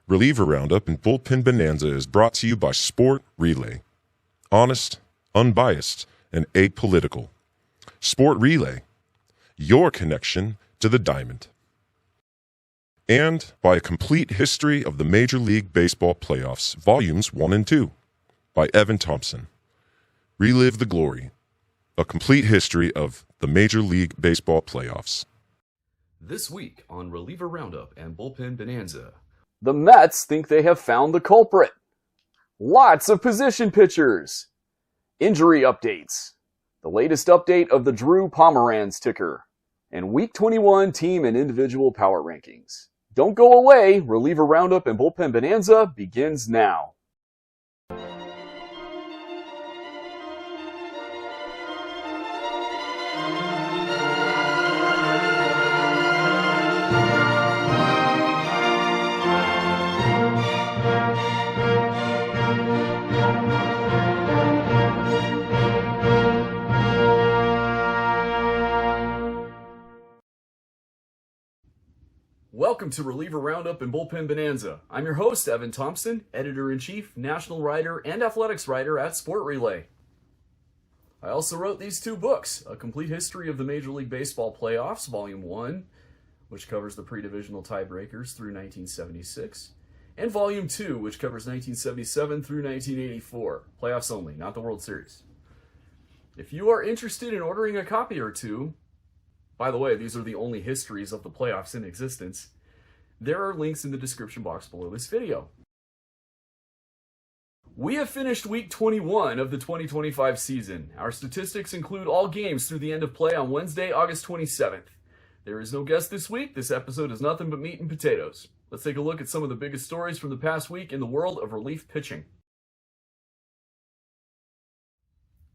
Reliever Roundup and Bullpen Bonanza is brought to you by Sport Relay. Honest, unbiased, and apolitical. Sport Relay, your connection to the diamond. And by A Complete History of the Major League Baseball Playoffs, Volumes 1 and 2, by Evan Thompson. Relive the glory. A Complete History of the Major League Baseball Playoffs. This week on Reliever Roundup and Bullpen Bonanza. The Mets think they have found the culprit. Lots of position pitchers. Injury updates. The latest update of the Drew Pomeranz Ticker. And Week 21 team and individual power rankings. Don't go away. Reliever Roundup and Bullpen Bonanza begins now. Welcome to Reliever Roundup and Bullpen Bonanza. I'm your host, Evan Thompson, Editor-in-Chief, National Writer, and Athletics Writer at Sport Relay. I also wrote these two books, A Complete History of the Major League Baseball Playoffs, Volume 1, which covers the pre-divisional tiebreakers through 1976, and Volume 2, which covers 1977 through 1984, playoffs only, not the World Series. If you are interested in ordering a copy or two, by the way, these are the only histories of the playoffs in existence, there are links in the description box below this video. We have finished Week 21 of the 2025 season. Our statistics include all games through the end of play on Wednesday, August 27th. There is no guest this week. This episode is nothing but meat and potatoes. Let's take a look at some of the biggest stories from the past week in the world of relief pitching.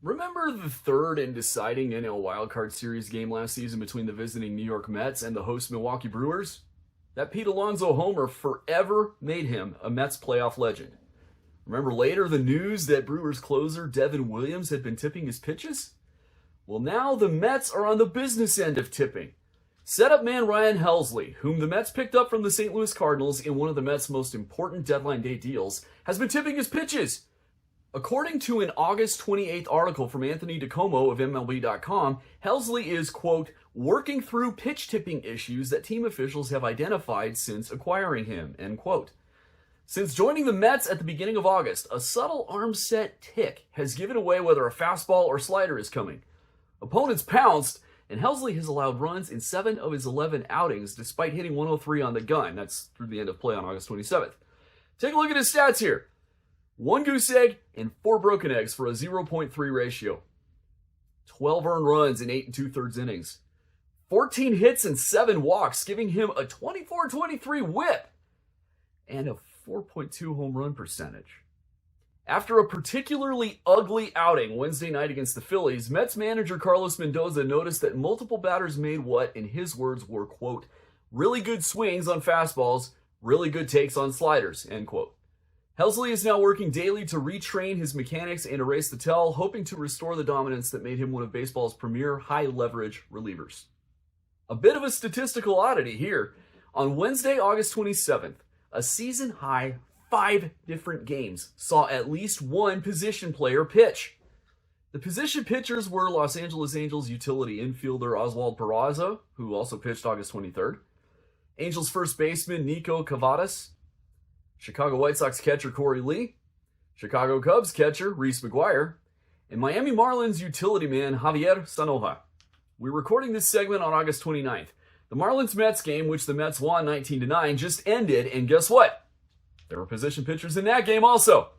Remember the third and deciding NL Wildcard Series game last season between the visiting New York Mets and the host Milwaukee Brewers? That Pete Alonso homer forever made him a Mets playoff legend. Remember later the news that Brewers closer Devin Williams had been tipping his pitches? Well, now the Mets are on the business end of tipping. Setup man Ryan Helsley, whom the Mets picked up from the St. Louis Cardinals in one of the Mets' most important deadline day deals, has been tipping his pitches. According to an August 28th article from Anthony DiComo of MLB.com, Helsley is, quote, working through pitch tipping issues that team officials have identified since acquiring him, end quote. Since joining the Mets at the beginning of August, a subtle arm set tick has given away whether a fastball or slider is coming. Opponents pounced, and Helsley has allowed runs in 7 of his 11 outings despite hitting 103 on the gun. That's through the end of play on August 27th. Take a look at his stats here. 1 goose egg and 4 broken eggs for a 0.3 ratio. 12 earned runs in 8 2/3 innings. 14 hits and 7 walks, giving him a 24-23 whip and a 4.2 home run percentage. After a particularly ugly outing Wednesday night against the Phillies, Mets manager Carlos Mendoza noticed that multiple batters made what, in his words, were, quote, really good swings on fastballs, really good takes on sliders, end quote. Helsley is now working daily to retrain his mechanics and erase the tell, hoping to restore the dominance that made him one of baseball's premier high-leverage relievers. A bit of a statistical oddity here. On Wednesday, August 27th, a season-high 5 different games saw at least one position player pitch. The position pitchers were Los Angeles Angels utility infielder Oswald Peraza, who also pitched August 23rd, Angels first baseman Nico Cavadas, Chicago White Sox catcher Corey Lee, Chicago Cubs catcher Reese McGuire, and Miami Marlins utility man Javier Sanoja. We're recording this segment on August 29th. The Marlins-Mets game, which the Mets won 19-9, just ended, and guess what? There were position pitchers in that game also.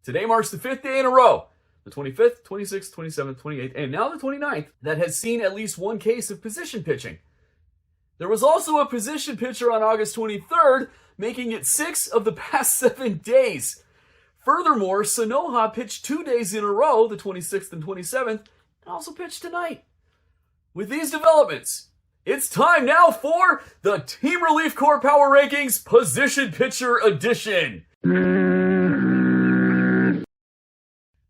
Today marks the 5th day in a row, the 25th, 26th, 27th, 28th, and now the 29th, that has seen at least one case of position pitching. There was also a position pitcher on August 23rd, making it 6 of the past 7 days. Furthermore, Sanoja pitched 2 days in a row, the 26th and 27th, and also pitched tonight. With these developments, it's time now for the Team Relief Corps Power Rankings Position Pitcher Edition.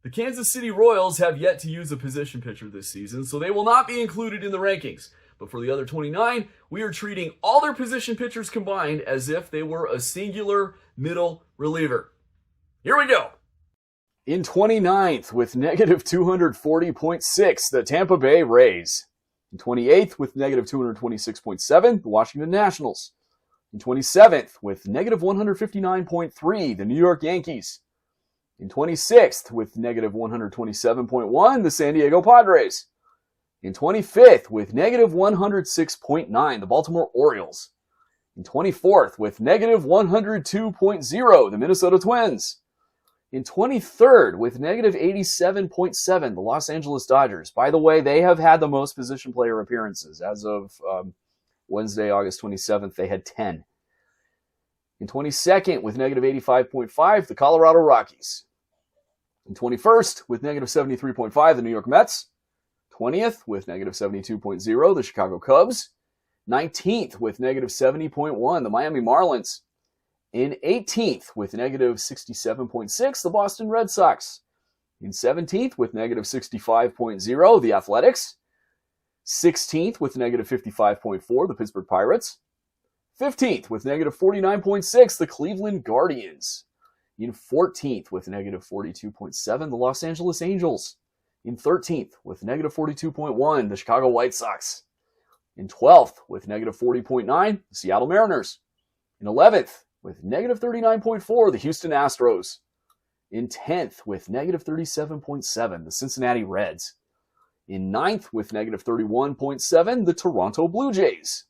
The Kansas City Royals have yet to use a position pitcher this season, so they will not be included in the rankings. But for the other 29, we are treating all their position pitchers combined as if they were a singular middle reliever. Here we go. In 29th with negative 240.6, the Tampa Bay Rays. In 28th with negative 226.7, the Washington Nationals. In 27th with negative 159.3, the New York Yankees. In 26th with negative 127.1, the San Diego Padres. In 25th with negative 106.9, the Baltimore Orioles. In 24th with negative 102.0, the Minnesota Twins. In 23rd with negative 87.7, the Los Angeles Dodgers. By the way, they have had the most position player appearances. As of Wednesday, August 27th, they had 10. In 22nd with negative 85.5, the Colorado Rockies. In 21st with negative 73.5, the New York Mets. 20th with negative 72.0, the Chicago Cubs. 19th with negative 70.1, the Miami Marlins. In 18th with negative 67.6, the Boston Red Sox. In 17th with negative 65.0, the Athletics. 16th with negative 55.4, the Pittsburgh Pirates. 15th with negative 49.6, the Cleveland Guardians. In 14th with negative 42.7, the Los Angeles Angels. In 13th with negative 42.1, the Chicago White Sox. In 12th with negative 40.9, the Seattle Mariners. In 11th with negative 39.4, the Houston Astros. In 10th with negative 37.7, the Cincinnati Reds. In 9th with negative 31.7, the Toronto Blue Jays.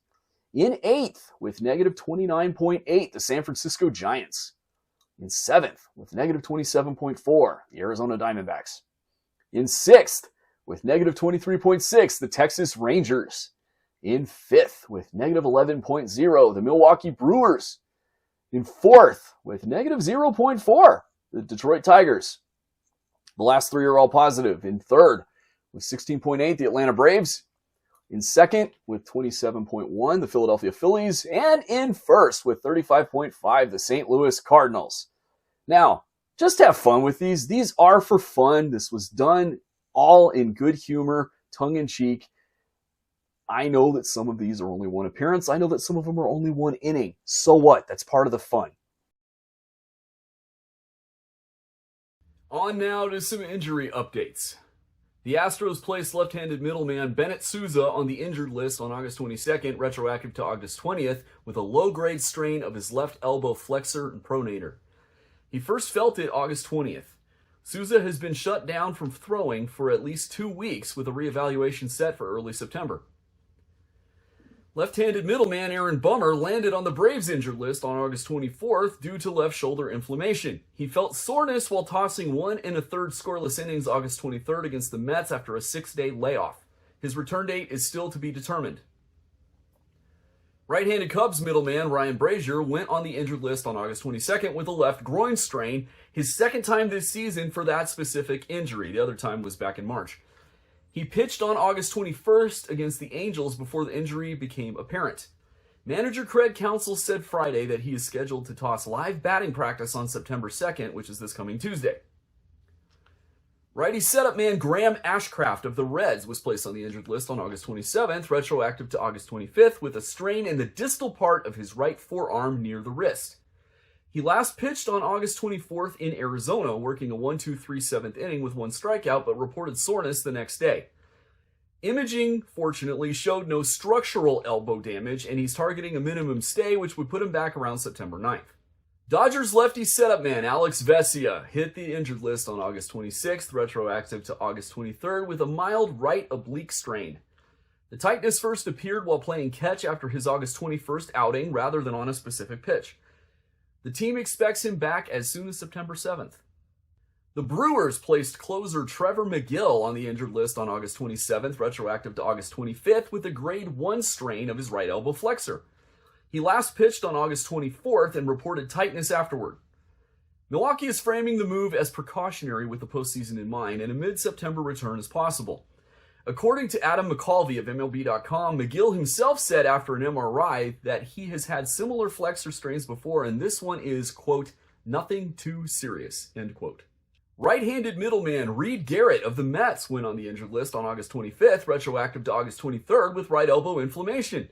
In 8th with negative 29.8, the San Francisco Giants. In 7th with negative 27.4, the Arizona Diamondbacks. In 6th with negative 23.6, the Texas Rangers. In 5th with negative 11.0, the Milwaukee Brewers. In 4th with negative 0.4, the Detroit Tigers. The last three are all positive. In 3rd with 16.8, the Atlanta Braves. In 2nd with 27.1, the Philadelphia Phillies. And in 1st with 35.5, the St. Louis Cardinals. Now, just have fun with these. These are for fun. This was done all in good humor, tongue-in-cheek. I know that some of these are only one appearance. I know that some of them are only one inning. So what? That's part of the fun. On now to some injury updates. The Astros placed left-handed middleman Bennett Sousa on the injured list on August 22nd, retroactive to August 20th, with a low-grade strain of his left elbow flexor and pronator. He first felt it August 20th. Sousa has been shut down from throwing for at least 2 weeks, with a reevaluation set for early September. Left-handed middleman Aaron Bummer landed on the Braves injured list on August 24th due to left shoulder inflammation. He felt soreness while tossing 1 1/3 scoreless innings August 23rd against the Mets after a 6-day layoff. His return date is still to be determined. Right-handed Cubs middleman Ryan Brazier went on the injured list on August 22nd with a left groin strain, his second time this season for that specific injury. The other time was back in March. He pitched on August 21st against the Angels before the injury became apparent. Manager Craig Counsell said Friday that he is scheduled to toss live batting practice on September 2nd, which is this coming Tuesday. Righty setup man Graham Ashcraft of the Reds was placed on the injured list on August 27th, retroactive to August 25th, with a strain in the distal part of his right forearm near the wrist. He last pitched on August 24th in Arizona, working a 1-2-3 7th inning with 1 strikeout, but reported soreness the next day. Imaging, fortunately, showed no structural elbow damage, and he's targeting a minimum stay, which would put him back around September 9th. Dodgers lefty setup man Alex Vesia hit the injured list on August 26th, retroactive to August 23rd, with a mild right oblique strain. The tightness first appeared while playing catch after his August 21st outing, rather than on a specific pitch. The team expects him back as soon as September 7th. The Brewers placed closer Trevor McGill on the injured list on August 27th, retroactive to August 25th, with a grade 1 strain of his right elbow flexor. He last pitched on August 24th and reported tightness afterward. Milwaukee is framing the move as precautionary with the postseason in mind, and a mid-September return is possible. According to Adam McCalvey of MLB.com, McGill himself said after an MRI that he has had similar flexor strains before, and this one is, quote, nothing too serious, end quote. Right-handed middleman Reed Garrett of the Mets went on the injured list on August 25th, retroactive to August 23rd, with right elbow inflammation.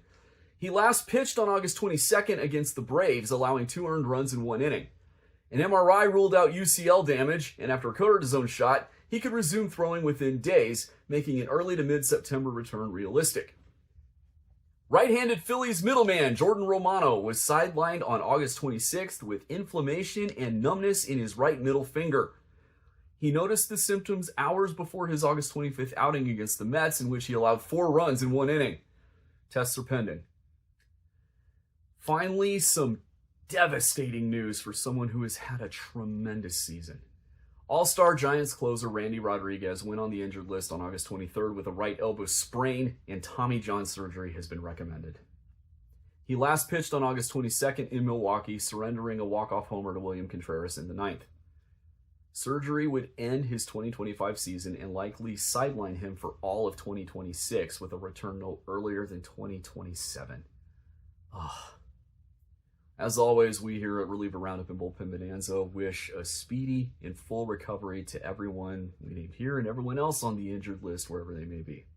He last pitched on August 22nd against the Braves, allowing 2 earned runs in 1 inning. An MRI ruled out UCL damage, and after a cortisone shot, he could resume throwing within days, making an early to mid-September return realistic. Right-handed Phillies middleman Jordan Romano was sidelined on August 26th with inflammation and numbness in his right middle finger. He noticed the symptoms hours before his August 25th outing against the Mets, in which he allowed 4 runs in 1 inning. Tests are pending. Finally, some devastating news for someone who has had a tremendous season. All-Star Giants closer Randy Rodriguez went on the injured list on August 23rd with a right elbow sprain, and Tommy John surgery has been recommended. He last pitched on August 22nd in Milwaukee, surrendering a walk-off homer to William Contreras in the 9th. Surgery would end his 2025 season and likely sideline him for all of 2026, with a return no earlier than 2027. As always, we here at Reliever Roundup and Bullpen Bonanza wish a speedy and full recovery to everyone we named here and everyone else on the injured list, wherever they may be.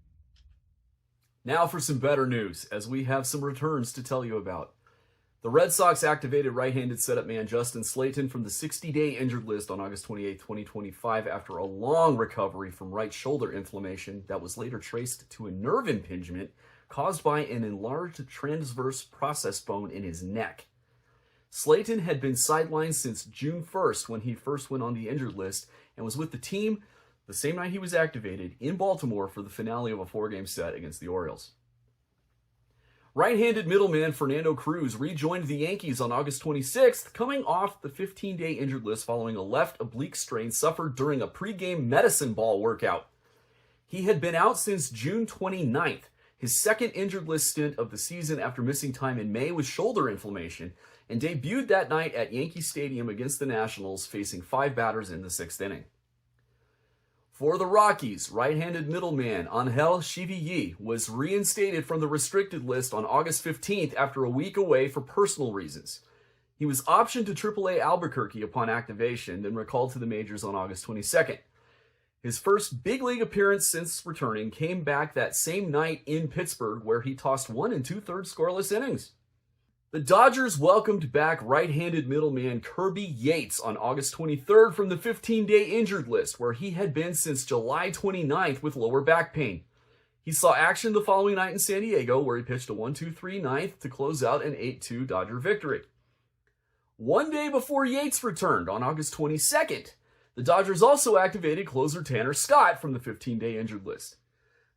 Now for some better news, as we have some returns to tell you about. The Red Sox activated right-handed setup man Justin Slayton from the 60-day injured list on August 28, 2025 after a long recovery from right shoulder inflammation that was later traced to a nerve impingement caused by an enlarged transverse process bone in his neck. Slayton had been sidelined since June 1st when he first went on the injured list and was with the team the same night he was activated in Baltimore for the finale of a 4-game set against the Orioles. Right-handed middleman Fernando Cruz rejoined the Yankees on August 26th, coming off the 15-day injured list following a left oblique strain suffered during a pregame medicine ball workout. He had been out since June 29th, his second injured list stint of the season after missing time in May with shoulder inflammation, and debuted that night at Yankee Stadium against the Nationals, facing 5 batters in the 6th inning. For the Rockies, right-handed middleman Helsley was reinstated from the restricted list on August 15th after a week away for personal reasons. He was optioned to AAA Albuquerque upon activation, then recalled to the majors on August 22nd. His first big league appearance since returning came back that same night in Pittsburgh, where he tossed 1 2/3 scoreless innings. The Dodgers welcomed back right-handed middleman Kirby Yates on August 23rd from the 15-day injured list, where he had been since July 29th with lower back pain. He saw action the following night in San Diego, where he pitched a 1-2-3 ninth to close out an 8-2 Dodger victory. One day before Yates returned, on August 22nd, the Dodgers also activated closer Tanner Scott from the 15-day injured list.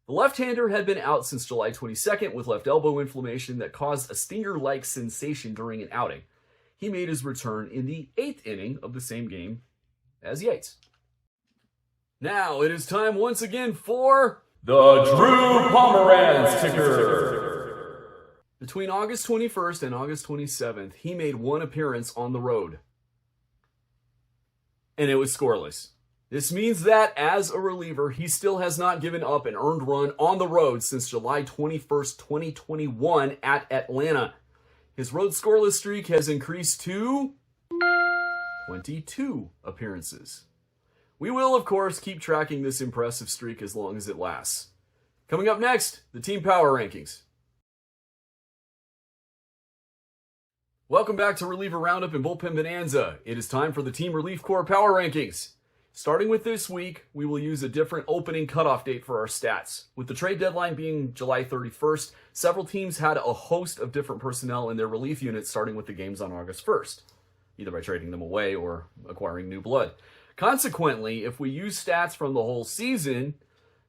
The left-hander had been out since July 22nd with left elbow inflammation that caused a stinger-like sensation during an outing. He made his return in the 8th inning of the same game as Yates. Now it is time once again for the Drew Pomeranz Ticker. Between August 21st and August 27th, he made 1 appearance on the road, and it was scoreless. This means that, as a reliever, he still has not given up an earned run on the road since July 21st, 2021 at Atlanta. His road scoreless streak has increased to 22 appearances. We will, of course, keep tracking this impressive streak as long as it lasts. Coming up next, the team power rankings. Welcome back to Reliever Roundup and Bullpen Bonanza. It is time for the Team Relief Corps power rankings. Starting with this week, we will use a different opening cutoff date for our stats. With the trade deadline being July 31st, several teams had a host of different personnel in their relief units starting with the games on August 1st, either by trading them away or acquiring new blood. Consequently, if we use stats from the whole season,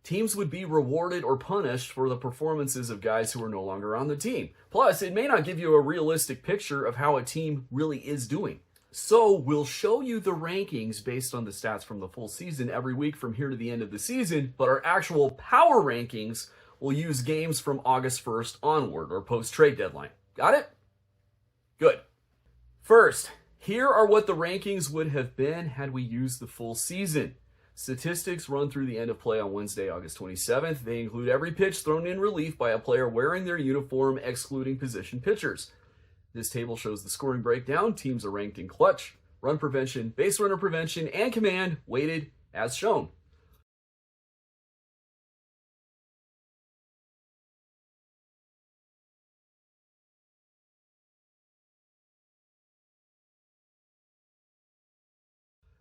teams would be rewarded or punished for the performances of guys who are no longer on the team. Plus, it may not give you a realistic picture of how a team really is doing. So we'll show you the rankings based on the stats from the full season every week from here to the end of the season, but our actual power rankings will use games from August 1st onward, or post-trade deadline. Got it? Good. First, here are what the rankings would have been had we used the full season. Statistics run through the end of play on Wednesday, August 27th. They include every pitch thrown in relief by a player wearing their uniform, excluding position pitchers. This table shows the scoring breakdown. Teams are ranked in clutch, run prevention, base runner prevention, and command weighted as shown.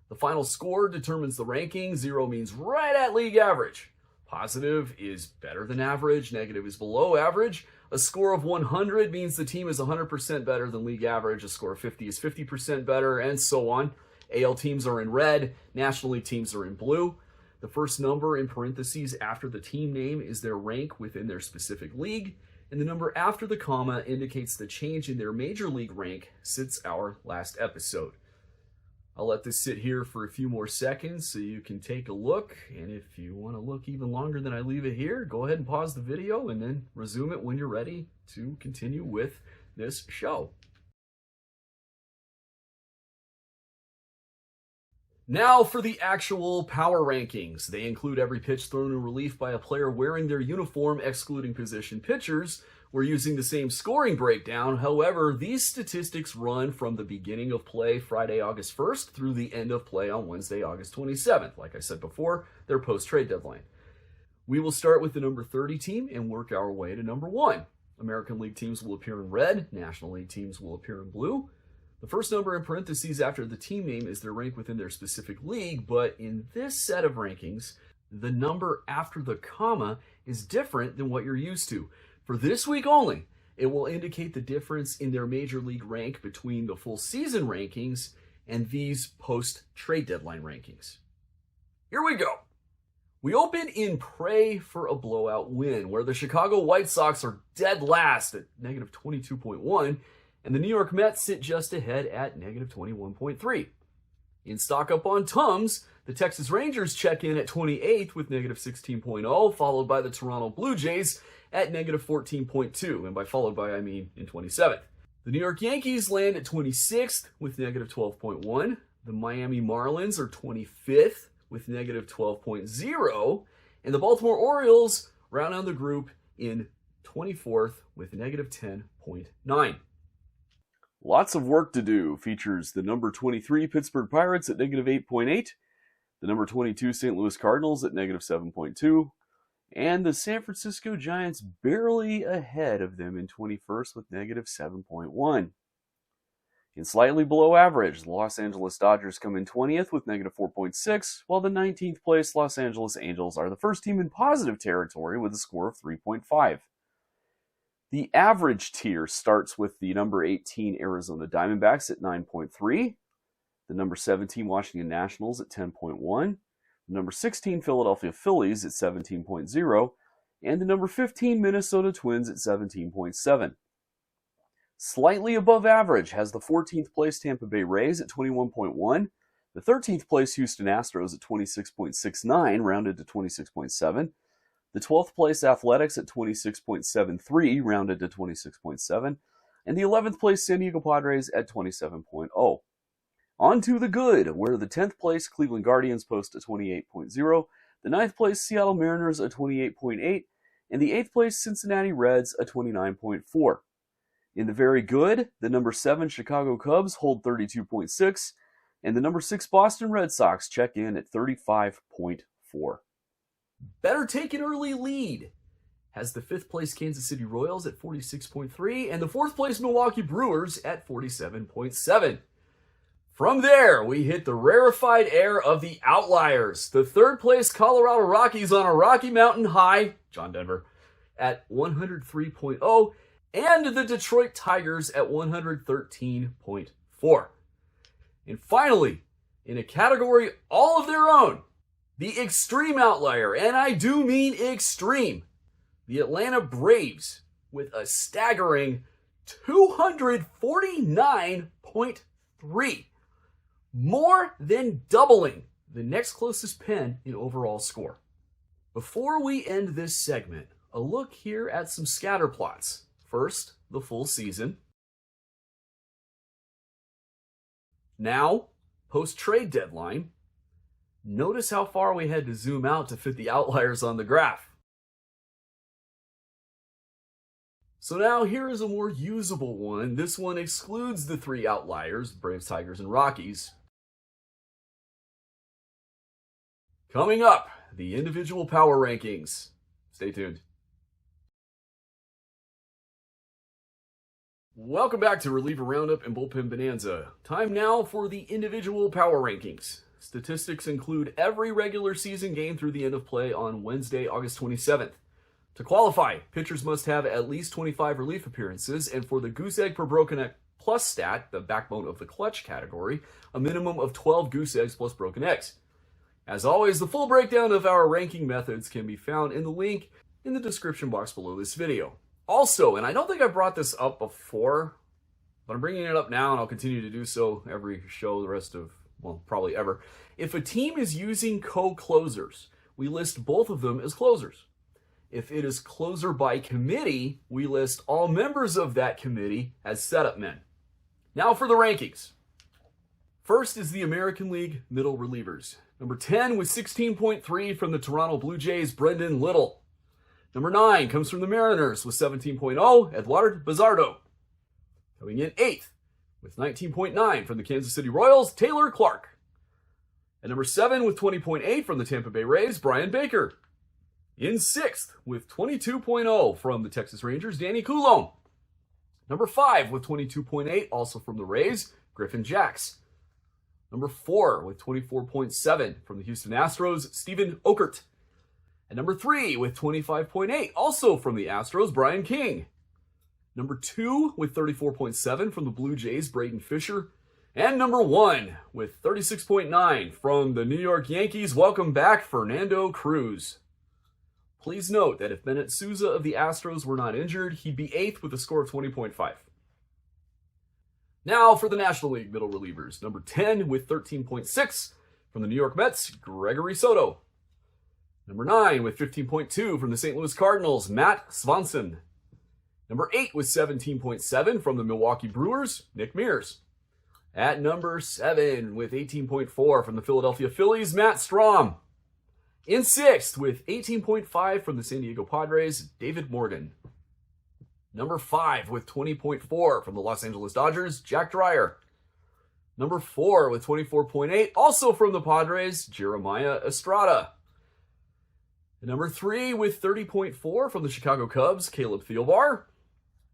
The final score determines the ranking. 0 means right at league average. Positive is better than average. Negative is below average. A score of 100 means the team is 100% better than league average. A score of 50 is 50% better, and so on. AL teams are in red. National League teams are in blue. The first number in parentheses after the team name is their rank within their specific league, and the number after the comma indicates the change in their major league rank since our last episode. I'll let this sit here for a few more seconds so you can take a look, and if you want to look even longer than I leave it here, go ahead and pause the video and then resume it when you're ready to continue with this show. Now for the actual power rankings. They include every pitch thrown in relief by a player wearing their uniform, excluding position pitchers. We're using the same scoring breakdown. However, these statistics run from the beginning of play Friday, August 1st through the end of play on Wednesday, August 27th. Like I said before, they're post-trade deadline. We will start with the number 30 team and work our way to number 1. American League teams will appear in red. National League teams will appear in blue. The first number in parentheses after the team name is their rank within their specific league, but in this set of rankings, the number after the comma is different than what you're used to. For this week only, it will indicate the difference in their major league rank between the full season rankings and these post-trade deadline rankings. Here we go. We open in pray for a blowout win, where the Chicago White Sox are dead last at negative 22.1, and the New York Mets sit just ahead at negative 21.3. In stock up on Tums, the Texas Rangers check in at 28th with negative 16.0, followed by the Toronto Blue Jays at negative 14.2, and by followed by, I mean in 27th. The New York Yankees land at 26th with negative 12.1. The Miami Marlins are 25th with negative 12.0, and the Baltimore Orioles round out the group in 24th with negative 10.9. Lots of work to do features the number 23 Pittsburgh Pirates at negative 8.8, the number 22 St. Louis Cardinals at negative 7.2, and the San Francisco Giants barely ahead of them in 21st with negative 7.1. In slightly below average, the Los Angeles Dodgers come in 20th with negative 4.6, while the 19th place Los Angeles Angels are the first team in positive territory with a score of 3.5. The average tier starts with the number 18 Arizona Diamondbacks at 9.3, the number 17 Washington Nationals at 10.1, the number 16 Philadelphia Phillies at 17.0, and the number 15 Minnesota Twins at 17.7. Slightly above average has the 14th place Tampa Bay Rays at 21.1, the 13th place Houston Astros at 26.69, rounded to 26.7, the 12th place Athletics at 26.73, rounded to 26.7, and the 11th place San Diego Padres at 27.0. On to the good, where the 10th place Cleveland Guardians post a 28.0, the 9th place Seattle Mariners a 28.8, and the 8th place Cincinnati Reds a 29.4. In the very good, the number 7 Chicago Cubs hold 32.6, and the number 6 Boston Red Sox check in at 35.4. Better take an early lead has the 5th place Kansas City Royals at 46.3, and the 4th place Milwaukee Brewers at 47.7. From there, we hit the rarefied air of the outliers. The 3rd place Colorado Rockies on a Rocky Mountain high, John Denver, at 103.0, and the Detroit Tigers at 113.4. And finally, in a category all of their own, the extreme outlier, and I do mean extreme, the Atlanta Braves with a staggering 249.3. More than doubling the next closest pen in overall score. Before we end this segment, a look here at some scatter plots. First, the full season. Now, post-trade deadline. Notice how far we had to zoom out to fit the outliers on the graph. So now here is a more usable one. This one excludes the 3 outliers, Braves, Tigers, and Rockies. Coming up, the individual power rankings. Stay tuned. Welcome back to Reliever Roundup and Bullpen Bonanza. Time now for the individual power rankings. Statistics include every regular season game through the end of play on Wednesday, August 27th. To qualify, pitchers must have at least 25 relief appearances, and for the goose egg per broken egg plus stat, the backbone of the clutch category, a minimum of 12 goose eggs plus broken eggs. As always, the full breakdown of our ranking methods can be found in the link in the description box below this video. Also, and I don't think I brought this up before, but I'm bringing it up now, and I'll continue to do so every show the rest of, well, probably ever. If a team is using co-closers, we list both of them as closers. If it is closer by committee, we list all members of that committee as setup men. Now for the rankings. First is the American League middle relievers. Number 10 with 16.3 from the Toronto Blue Jays, Brendan Little. Number 9 comes from the Mariners with 17.0, Eduardo Bazardo. Coming in 8th with 19.9 from the Kansas City Royals, Taylor Clark. At number 7 with 20.8 from the Tampa Bay Rays, Brian Baker. In 6th with 22.0 from the Texas Rangers, Danny Coulombe. Number 5 with 22.8, also from the Rays, Griffin Jax. Number 4 with 24.7 from the Houston Astros, Stephen Okert. At number 3 with 25.8, also from the Astros, Brian King. Number 2 with 34.7 from the Blue Jays, Braden Fisher. And number 1 with 36.9 from the New York Yankees, welcome back, Fernando Cruz. Please note that if Bennett Sousa of the Astros were not injured, he'd be 8th with a score of 20.5. Now for the National League middle relievers. Number 10 with 13.6 from the New York Mets, Gregory Soto. Number 9 with 15.2 from the St. Louis Cardinals, Matt Swanson. Number 8 with 17.7 from the Milwaukee Brewers, Nick Mears. At number 7 with 18.4 from the Philadelphia Phillies, Matt Strahm. In 6th with 18.5 from the San Diego Padres, David Morgan. Number 5 with 20.4 from the Los Angeles Dodgers, Jack Dreyer. Number 4 with 24.8, also from the Padres, Jeremiah Estrada. Number 3 with 30.4 from the Chicago Cubs, Caleb Thielbar.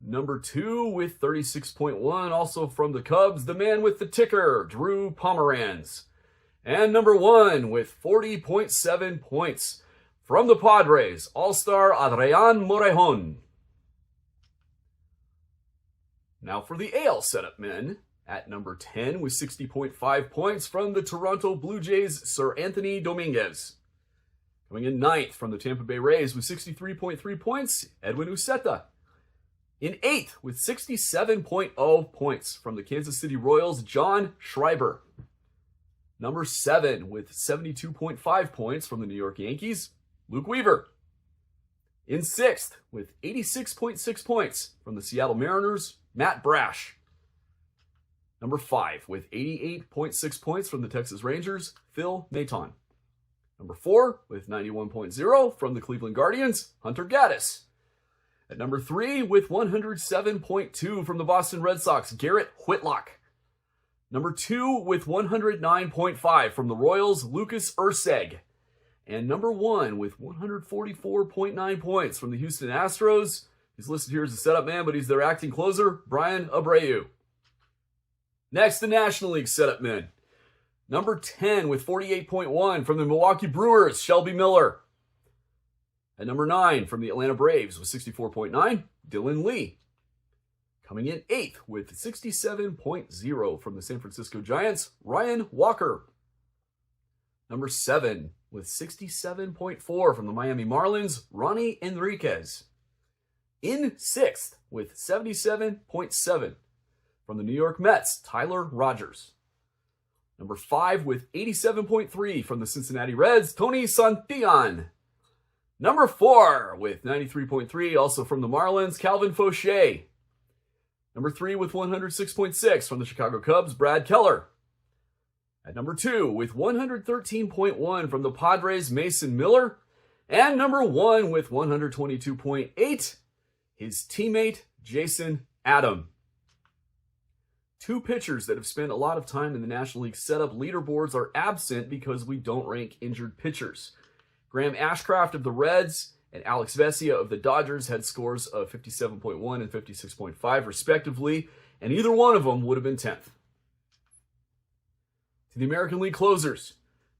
Number 2 with 36.1, also from the Cubs, the man with the ticker, Drew Pomeranz. And number 1 with 40.7 points from the Padres, All-Star Adrian Morejon. Now for the AL setup men. At number 10 with 60.5 points from the Toronto Blue Jays, Sir Anthony Dominguez. Coming in 9th from the Tampa Bay Rays with 63.3 points, Edwin Uceta. In 8th with 67.0 points from the Kansas City Royals, John Schreiber. Number 7 with 72.5 points from the New York Yankees, Luke Weaver. In 6th with 86.6 points from the Seattle Mariners, Matt Brash. Number 5 with 88.6 points from the Texas Rangers, Phil Maton. Number 4 with 91.0 from the Cleveland Guardians, Hunter Gaddis. At number 3 with 107.2 from the Boston Red Sox, Garrett Whitlock. Number 2 with 109.5 from the Royals, Lucas Erceg. And number 1 with 144.9 points from the Houston Astros, he's listed here as a setup man, but he's their acting closer, Brian Abreu. Next, the National League setup men. Number 10 with 48.1 from the Milwaukee Brewers, Shelby Miller. At number 9 from the Atlanta Braves with 64.9, Dylan Lee. Coming in 8th with 67.0 from the San Francisco Giants, Ryan Walker. Number 7 with 67.4 from the Miami Marlins, Ronnie Enriquez. In 6th with 77.7 from the New York Mets, Tyler Rogers. Number 5 with 87.3 from the Cincinnati Reds, Tony Santillan. Number 4 with 93.3, also from the Marlins, Calvin Fauché. Number 3 with 106.6 from the Chicago Cubs, Brad Keller. At number 2 with 113.1 from the Padres, Mason Miller. And number 1 with 122.8, his teammate Jason Adam. Two pitchers that have spent a lot of time in the National League setup leaderboards are absent because we don't rank injured pitchers. Graham Ashcraft of the Reds and Alex Vesia of the Dodgers had scores of 57.1 and 56.5 respectively, and either one of them would have been 10th. To the American League closers.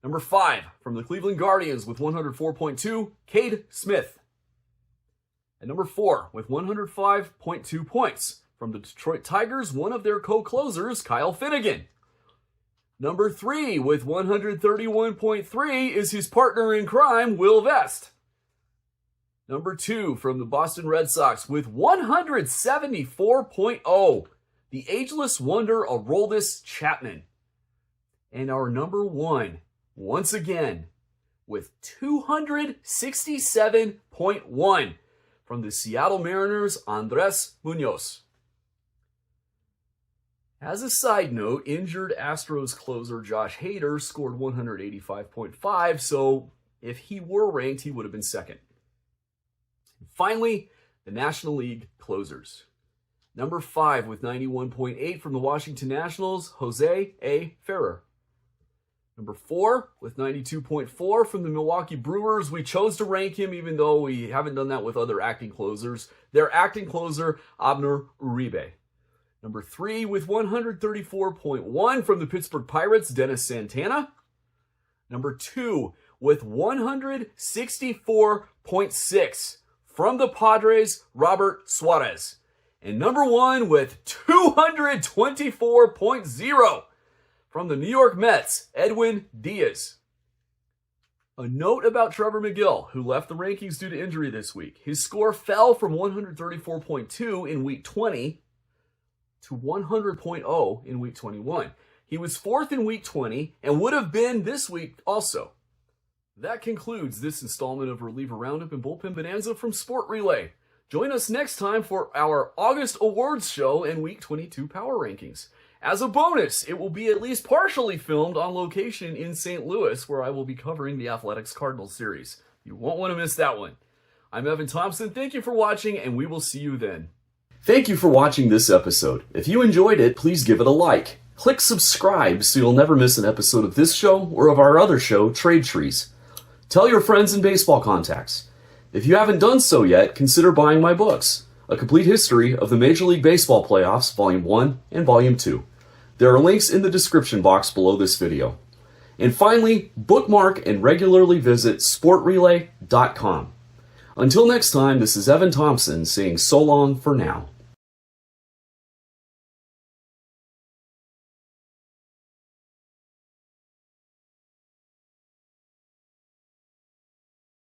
Number 5 from the Cleveland Guardians with 104.2, Cade Smith. And number 4 with 105.2 points from the Detroit Tigers, one of their co-closers, Kyle Finnegan. Number 3 with 131.3 is his partner in crime, Will Vest. Number 2 from the Boston Red Sox with 174.0, the ageless wonder Aroldis Chapman. And our number 1, once again, with 267.1 from the Seattle Mariners, Andres Munoz. As a side note, injured Astros closer Josh Hader scored 185.5, so if he were ranked, he would have been second. And finally, the National League closers. Number 5 with 91.8 from the Washington Nationals, Jose A. Ferrer. Number 4 with 92.4 from the Milwaukee Brewers. We chose to rank him even though we haven't done that with other acting closers. Their acting closer, Abner Uribe. Number 3 with 134.1 from the Pittsburgh Pirates, Dennis Santana. Number 2 with 164.6 from the Padres, Robert Suarez. And number 1 with 224.0 from the New York Mets, Edwin Diaz. A note about Trevor McGill, who left the rankings due to injury this week. His score fell from 134.2 in Week 20 to 100.0 in Week 21. He was 4th in Week 20 and would have been this week also. That concludes this installment of Reliever Roundup and Bullpen Bonanza from Sport Relay. Join us next time for our August awards show and Week 22 power rankings. As a bonus, it will be at least partially filmed on location in St. Louis, where I will be covering the Athletics Cardinals series. You won't want to miss that one. I'm Evan Thompson. Thank you for watching, and we will see you then. Thank you for watching this episode. If you enjoyed it, please give it a like. Click subscribe so you'll never miss an episode of this show or of our other show, Trade Trees. Tell your friends and baseball contacts. If you haven't done so yet, consider buying my books, A Complete History of the Major League Baseball Playoffs, Volume 1 and Volume 2. There are links in the description box below this video. And finally, bookmark and regularly visit sportrelay.com. Until next time, this is Evan Thompson saying so long for now.